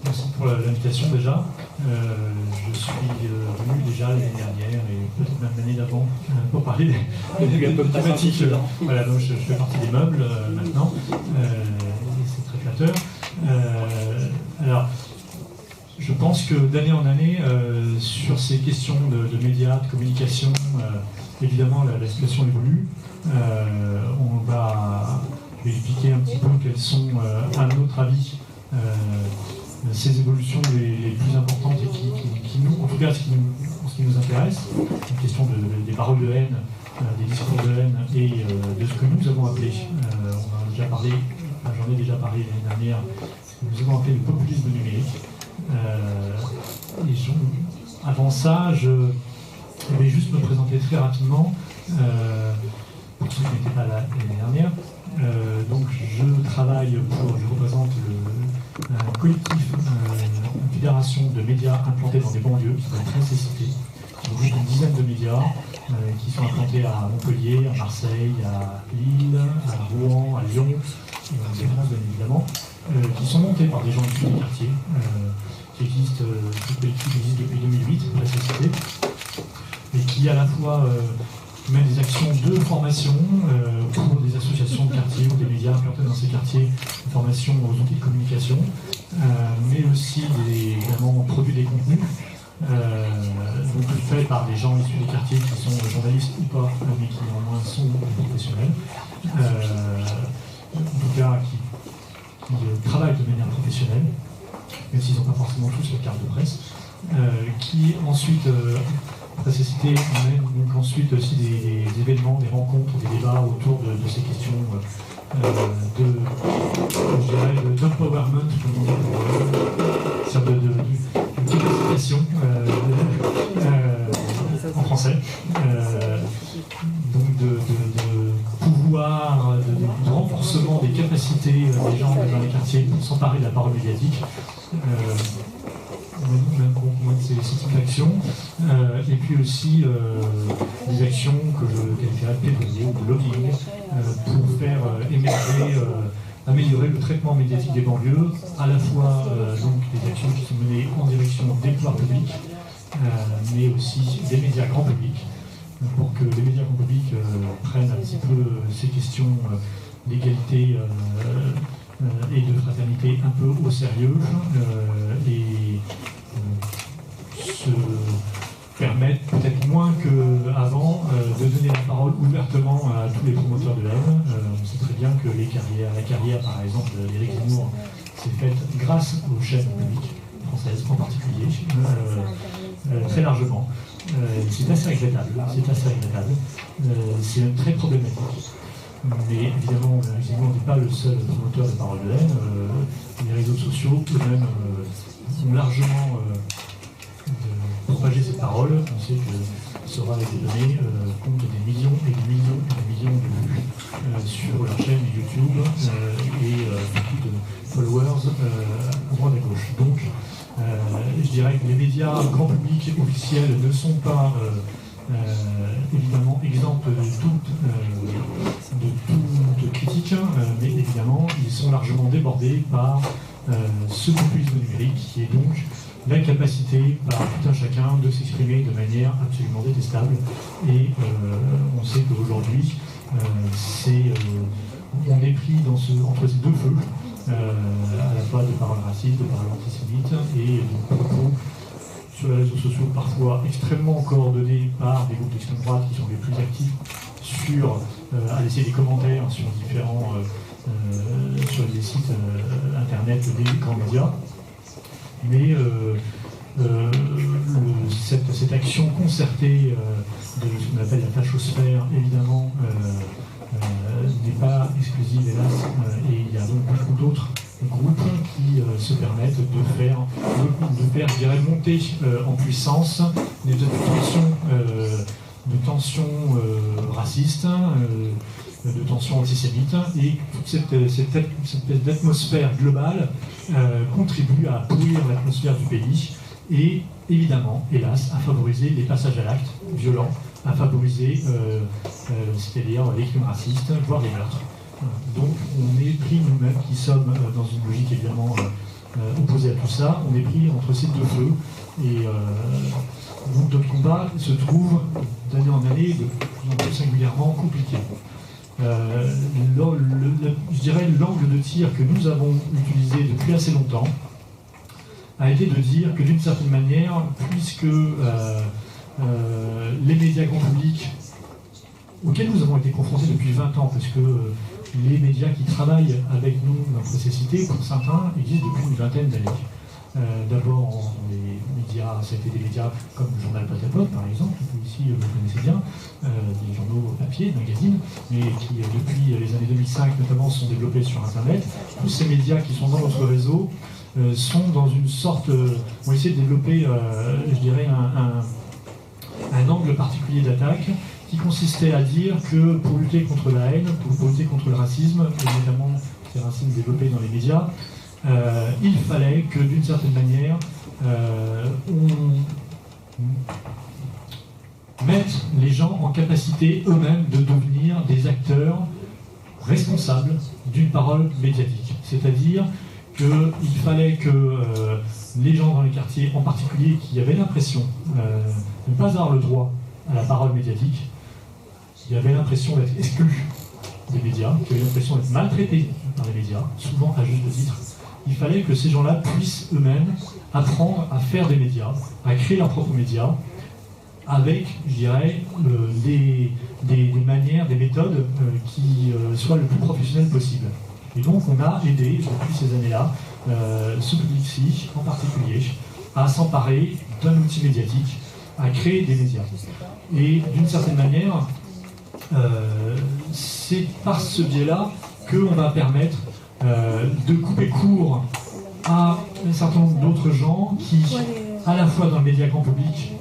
Merci pour l'invitation déjà. Je suis venu déjà l'année dernière et peut-être même l'année d'avant pour parler des thématiques. Voilà, donc je fais partie des meubles maintenant. Et c'est très flatteur. Alors, je pense que d'année en année, sur ces questions de médias, de communication, évidemment la situation évolue. On va expliquer un petit peu quelles sont, à notre avis, ces évolutions les plus importantes et qui nous, en tout cas ce qui nous intéresse, une question des paroles de haine, des discours de haine et de ce que nous avons appelé, j'en ai déjà parlé l'année dernière, ce que nous avons appelé le populisme numérique. Avant ça, je vais juste me présenter très rapidement, pour ceux qui n'étaient pas là l'année dernière. Donc je représente un collectif, une fédération de médias implantés dans des banlieues qui s'appelle Nécessité. Donc une dizaine de médias qui sont implantés à Montpellier, à Marseille, à Lille, à Rouen, à Lyon, et en France bien évidemment, qui sont montés par des gens issus des quartiers, ce collectif existe depuis 2008, Nécessité, et qui à la fois mène des actions de formation pour des associations de quartier ou des médias implantés dans ces quartiers, de formation aux outils de communication, mais aussi également produit des contenus, donc faits par des gens issus des quartiers qui sont journalistes ou pas, mais qui néanmoins sont professionnels, en tout cas qui travaillent de manière professionnelle, même s'ils n'ont pas forcément tous leur carte de presse, qui ensuite Nécessité amène donc ensuite aussi des événements, des rencontres, des débats autour de ces questions d'empowerment, de capacitation en français, donc de pouvoir, de renforcement des capacités des gens dans les quartiers pour s'emparer de la parole médiatique. Ces types d'actions, et puis aussi des actions que je qualifierais de plaidoyer ou de lobbying pour faire améliorer le traitement médiatique des banlieues, à la fois donc des actions qui sont menées en direction des pouvoirs publics, mais aussi des médias grand public, pour que les médias grand public prennent un petit peu ces questions d'égalité et de fraternité un peu au sérieux, et se permettent, peut-être moins qu'avant, de donner la parole ouvertement à tous les promoteurs de haine. On sait très bien que la carrière par exemple d'Éric Zemmour s'est faite grâce aux chaînes publiques françaises en particulier, très largement. C'est assez regrettable, c'est très problématique. Mais évidemment, Zemmour n'est pas le seul promoteur de paroles de haine. Les réseaux sociaux eux-mêmes ont largement propagé ces paroles. On sait que Sora a été donné compte des millions et des millions et des millions de vues sur leur chaîne YouTube et beaucoup de followers à droite et à gauche. Donc, je dirais que les médias grand public officiels ne sont pas évidemment exempts de toute critique, mais évidemment ils sont largement débordés par ce populisme numérique qui est donc l'incapacité par tout un chacun de s'exprimer de manière absolument détestable. Et on sait qu'aujourd'hui on est pris entre ces deux feux, à la fois de paroles racistes, de paroles antisémites et de propos sur les réseaux sociaux parfois extrêmement coordonnés par des groupes d'extrême droite qui sont les plus actifs à laisser des commentaires sur sur les sites internet des grands médias. Mais cette action concertée de ce qu'on appelle la fachosphère, évidemment, n'est pas exclusive, hélas, et il y a donc beaucoup d'autres groupes qui se permettent de faire je dirais, monter en puissance des tensions racistes, de tensions antisémites, et toute cette espèce d'atmosphère globale contribue à pourrir l'atmosphère du pays et évidemment, hélas, à favoriser les passages à l'acte violents, à favoriser c'est-à-dire les crimes racistes, voire les meurtres. Donc on est pris nous-mêmes, qui sommes dans une logique évidemment opposée à tout ça, on est pris entre ces deux feux, et donc notre combat se trouve d'année en année de plus en plus singulièrement compliqué. Je dirais l'angle de tir que nous avons utilisé depuis assez longtemps a été de dire que d'une certaine manière, puisque les médias grand public auxquels nous avons été confrontés depuis 20 ans, parce que les médias qui travaillent avec nous dans notre société, pour certains, existent depuis une vingtaine d'années. D'abord, les médias, ça a été des médias comme le journal Potapov, par exemple, que ici vous connaissez bien, des journaux papier, magazines, mais qui, depuis les années 2005 notamment, sont développés sur Internet. Tous ces médias qui sont dans notre réseau sont dans une sorte, ont essayé de développer, je dirais, un angle particulier d'attaque qui consistait à dire que pour lutter contre la haine, pour lutter contre le racisme, et notamment ces racismes développés dans les médias, il fallait que d'une certaine manière on mette les gens en capacité eux-mêmes de devenir des acteurs responsables d'une parole médiatique. C'est-à-dire qu'il fallait que les gens dans les quartiers, en particulier, qui avaient l'impression de ne pas avoir le droit à la parole médiatique, qui avaient l'impression d'être exclus des médias, qui avaient l'impression d'être maltraités par les médias, souvent à juste titre, il fallait que ces gens-là puissent eux-mêmes apprendre à faire des médias, à créer leurs propres médias, avec, je dirais, des manières, des méthodes qui soient le plus professionnelles possible. Et donc on a aidé, depuis ces années-là, ce public-ci en particulier, à s'emparer d'un outil médiatique, à créer des médias. Et d'une certaine manière, c'est par ce biais-là qu'on va permettre de couper court à un certain nombre d'autres gens qui, à la fois dans le média grand public,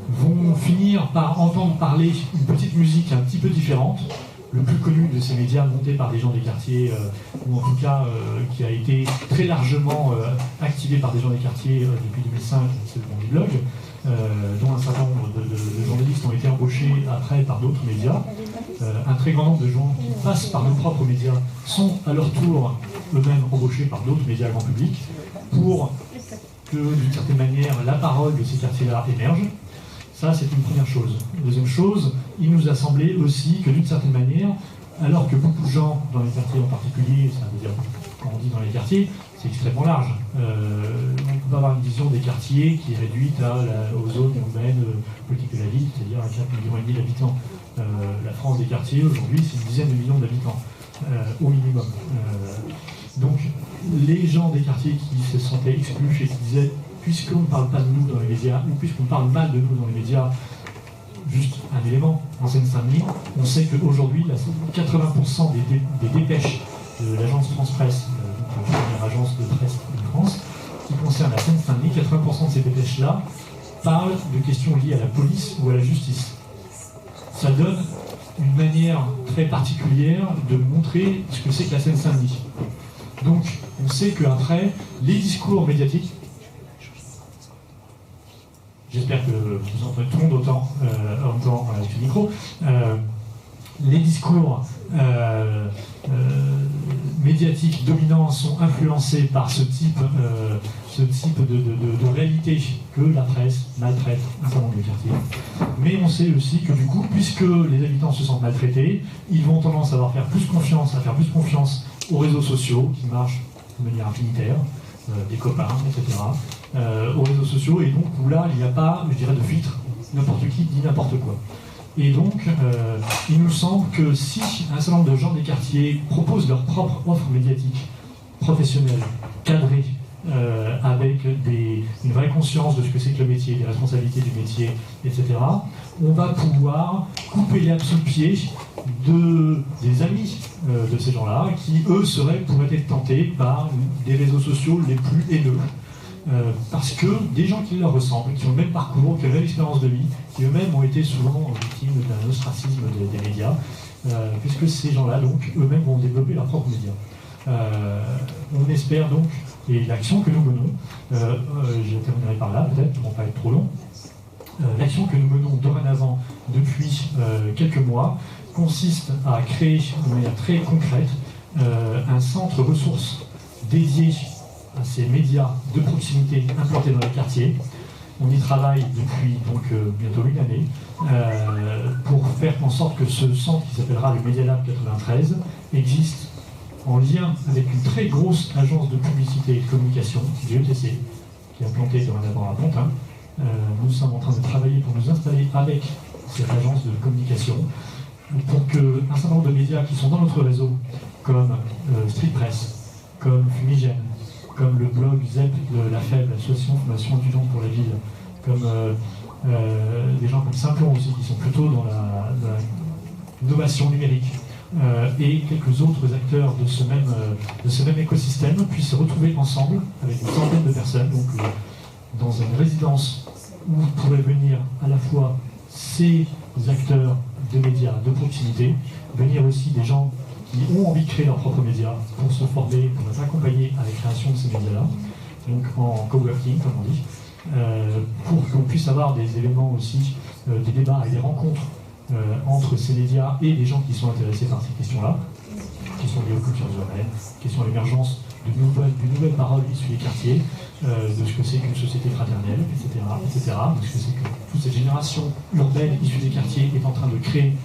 vont finir par entendre parler une petite musique un petit peu différente. Le plus connu de ces médias montés par des gens des quartiers, ou en tout cas qui a été très largement activé par des gens des quartiers depuis 2005, c'est le Banlieue Blog, dont un certain nombre de journalistes ont été embauchés après par d'autres médias. Un très grand nombre de gens qui passent par nos propres médias sont à leur tour eux-mêmes embauchés par d'autres médias grand public pour que, d'une certaine manière, la parole de ces quartiers-là émerge. Ça, c'est une première chose. Deuxième chose, il nous a semblé aussi que, d'une certaine manière, alors que beaucoup de gens dans les quartiers en particulier, ça veut dire, quand on dit dans les quartiers, c'est extrêmement large. On peut avoir une vision des quartiers qui est réduite aux zones urbaines politiques de la ville, c'est-à-dire à 4,5 millions d'habitants. La France des quartiers, aujourd'hui, c'est une dizaine de millions d'habitants, au minimum. Donc, les gens des quartiers qui se sentaient exclus et qui disaient, puisqu'on ne parle pas de nous dans les médias, ou puisqu'on parle mal de nous dans les médias, juste un élément, en Seine-Saint-Denis, on sait qu'aujourd'hui, 80% des dépêches de l'agence France-Presse, donc la première agence de presse de France, qui concerne la Seine-Saint-Denis, 80% de ces dépêches-là parlent de questions liées à la police ou à la justice. Ça donne une manière très particulière de montrer ce que c'est que la Seine-Saint-Denis. Donc, on sait qu'après, les discours médiatiques, j'espère que vous entendez tout le monde autant avec le micro, les discours médiatiques dominants sont influencés par ce type de réalité que la presse maltraite un certain nombre de quartiers. Mais on sait aussi que du coup, puisque les habitants se sentent maltraités, ils vont tendance à faire plus confiance aux réseaux sociaux qui marchent de manière infinitaire, des copains, etc. Aux réseaux sociaux, et donc où là, il n'y a pas, je dirais, de filtre, n'importe qui dit n'importe quoi. Et donc, il nous semble que si un certain nombre de gens des quartiers proposent leur propre offre médiatique, professionnelle, cadrée, avec une vraie conscience de ce que c'est que le métier, des responsabilités du métier, etc., on va pouvoir couper l'herbe sous le pied des amis de ces gens-là, qui, eux, pourraient être tentés par des réseaux sociaux les plus haineux. Parce que des gens qui leur ressemblent, qui ont le même parcours, qui ont la même expérience de vie, qui eux-mêmes ont été souvent victimes d'un ostracisme des médias, puisque ces gens-là, donc, eux-mêmes vont développer leurs propres médias. On espère donc, et l'action que nous menons, je terminerai par là peut-être, pour ne pas être trop long, L'action que nous menons dorénavant depuis quelques mois consiste à créer de manière très concrète un centre ressources dédié à ces médias de proximité implantés dans les quartiers. On y travaille depuis donc bientôt une année pour faire en sorte que ce centre qui s'appellera le Media Lab 93 existe en lien avec une très grosse agence de publicité et de communication, GETC, qui est implantée dorénavant à Pantin. Nous sommes en train de travailler pour nous installer avec cette agence de communication pour qu'un certain nombre de médias qui sont dans notre réseau, comme Street Press, comme Fumigène, comme le blog ZEP de la FEB, l'association Formation étudiante pour la ville, comme des gens comme Simplon aussi, qui sont plutôt dans l'innovation numérique, et quelques autres acteurs de ce même écosystème puissent se retrouver ensemble avec une centaine de personnes, donc dans une résidence où pourraient venir à la fois ces acteurs de médias de proximité, venir aussi des gens qui ont envie de créer leurs propres médias pour se former, pour être accompagnés à la création de ces médias-là, donc en coworking, comme on dit, pour qu'on puisse avoir des événements aussi, des débats et des rencontres entre ces médias et les gens qui sont intéressés par ces questions-là, qui sont liées aux cultures urbaines, qui sont à l'émergence de nouvelles paroles issues des quartiers, de ce que c'est qu'une société fraternelle, etc., de ce que c'est que toute cette génération urbaine issue des quartiers est en train de créer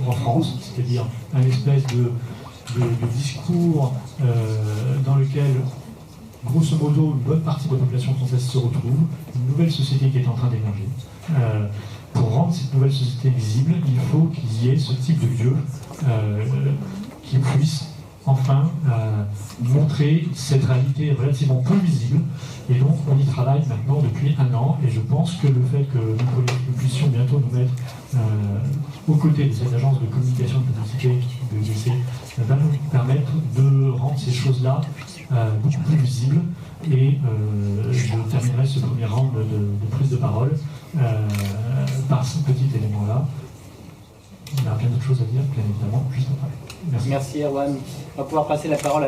en France, c'est-à-dire un espèce de discours dans lequel, grosso modo, une bonne partie de la population française se retrouve, une nouvelle société qui est en train d'émerger. Pour rendre cette nouvelle société visible, il faut qu'il y ait ce type de lieu qui puisse enfin montrer cette réalité relativement peu visible. Et donc on y travaille maintenant depuis un an, et je pense que le fait que nous puissions bientôt nous mettre aux côtés de cette agence de communication de publicité de GC va nous permettre de rendre ces choses-là beaucoup plus visibles. Et je terminerai ce premier round de prise de parole par ce petit élément-là. Il y a plein d'autres choses à dire, bien évidemment, juste après. Merci Erwan. On va pouvoir passer la parole à